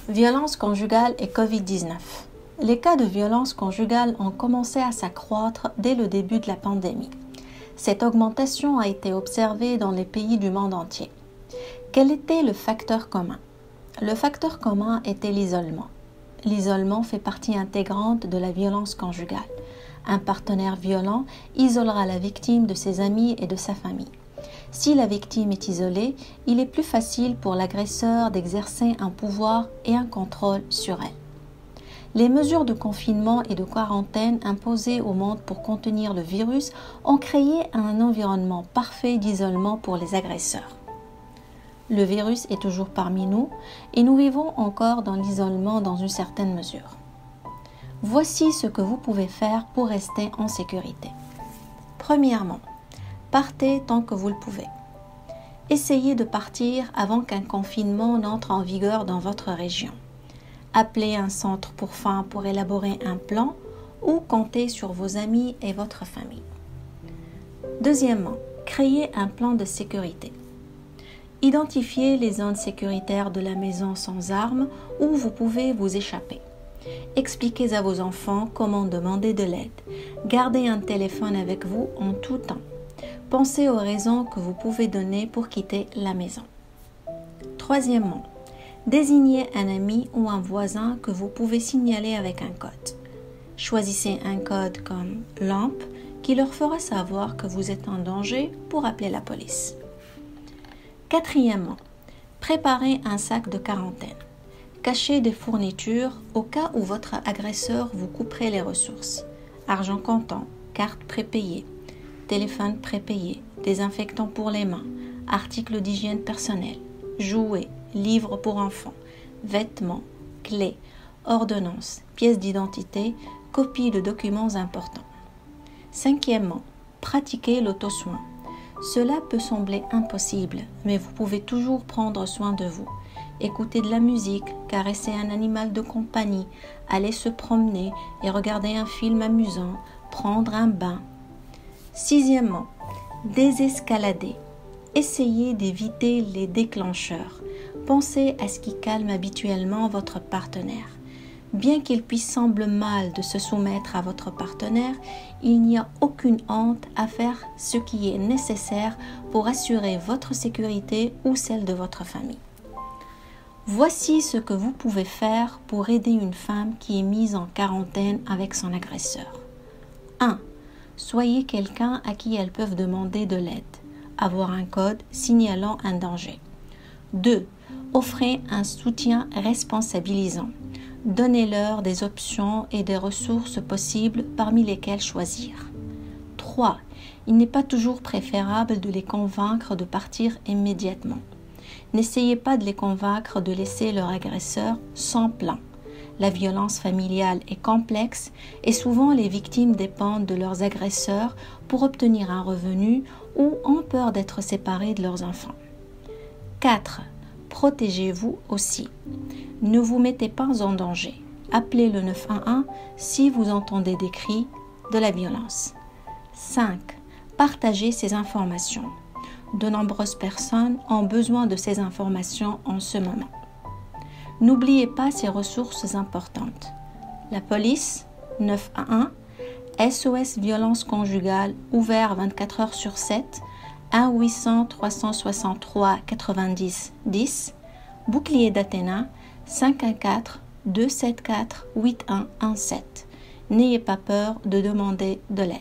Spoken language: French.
Violence conjugale et Covid-19. Les cas de violence conjugale ont commencé à s'accroître dès le début de la pandémie. Cette augmentation a été observée dans les pays du monde entier. Quel était le facteur commun? Le facteur commun était l'isolement. L'isolement fait partie intégrante de la violence conjugale. Un partenaire violent isolera la victime de ses amis et de sa famille. Si la victime est isolée, il est plus facile pour l'agresseur d'exercer un pouvoir et un contrôle sur elle. Les mesures de confinement et de quarantaine imposées au monde pour contenir le virus ont créé un environnement parfait d'isolement pour les agresseurs. Le virus est toujours parmi nous et nous vivons encore dans l'isolement dans une certaine mesure. Voici ce que vous pouvez faire pour rester en sécurité. Premièrement, partez tant que vous le pouvez. Essayez de partir avant qu'un confinement n'entre en vigueur dans votre région. Appelez un centre pour femmes pour élaborer un plan ou comptez sur vos amis et votre famille. Deuxièmement, créez un plan de sécurité. Identifiez les zones sécuritaires de la maison sans armes où vous pouvez vous échapper. Expliquez à vos enfants comment demander de l'aide. Gardez un téléphone avec vous en tout temps. Pensez aux raisons que vous pouvez donner pour quitter la maison. Troisièmement, désignez un ami ou un voisin que vous pouvez signaler avec un code. Choisissez un code comme lampe qui leur fera savoir que vous êtes en danger pour appeler la police. Quatrièmement, préparez un sac de quarantaine. Cachez des fournitures au cas où votre agresseur vous couperait les ressources. Argent comptant, carte prépayée, téléphone prépayé, désinfectant pour les mains, articles d'hygiène personnelle, jouets, livres pour enfants, vêtements, clés, ordonnances, pièces d'identité, copies de documents importants. Cinquièmement, pratiquez l'auto-soin. Cela peut sembler impossible, mais vous pouvez toujours prendre soin de vous. Écouter de la musique, caresser un animal de compagnie, aller se promener et regarder un film amusant, prendre un bain. Sixièmement, désescalader. Essayez d'éviter les déclencheurs. Pensez à ce qui calme habituellement votre partenaire. Bien qu'il puisse sembler mal de se soumettre à votre partenaire, il n'y a aucune honte à faire ce qui est nécessaire pour assurer votre sécurité ou celle de votre famille. Voici ce que vous pouvez faire pour aider une femme qui est mise en quarantaine avec son agresseur. 1. Soyez quelqu'un à qui elles peuvent demander de l'aide. Avoir un code signalant un danger. 2. Offrez un soutien responsabilisant. Donnez-leur des options et des ressources possibles parmi lesquelles choisir. 3. Il n'est pas toujours préférable de les convaincre de partir immédiatement. N'essayez pas de les convaincre de laisser leur agresseur sans plan. La violence familiale est complexe et souvent les victimes dépendent de leurs agresseurs pour obtenir un revenu ou ont peur d'être séparées de leurs enfants. 4. Protégez-vous aussi. Ne vous mettez pas en danger. Appelez le 911 si vous entendez des cris de la violence. 5. Partagez ces informations. De nombreuses personnes ont besoin de ces informations en ce moment. N'oubliez pas ces ressources importantes. La police, 911, SOS violence conjugale, ouvert 24 heures sur 7, 1-800-363-90-10, bouclier d'Athéna, 514-274-8117. N'ayez pas peur de demander de l'aide.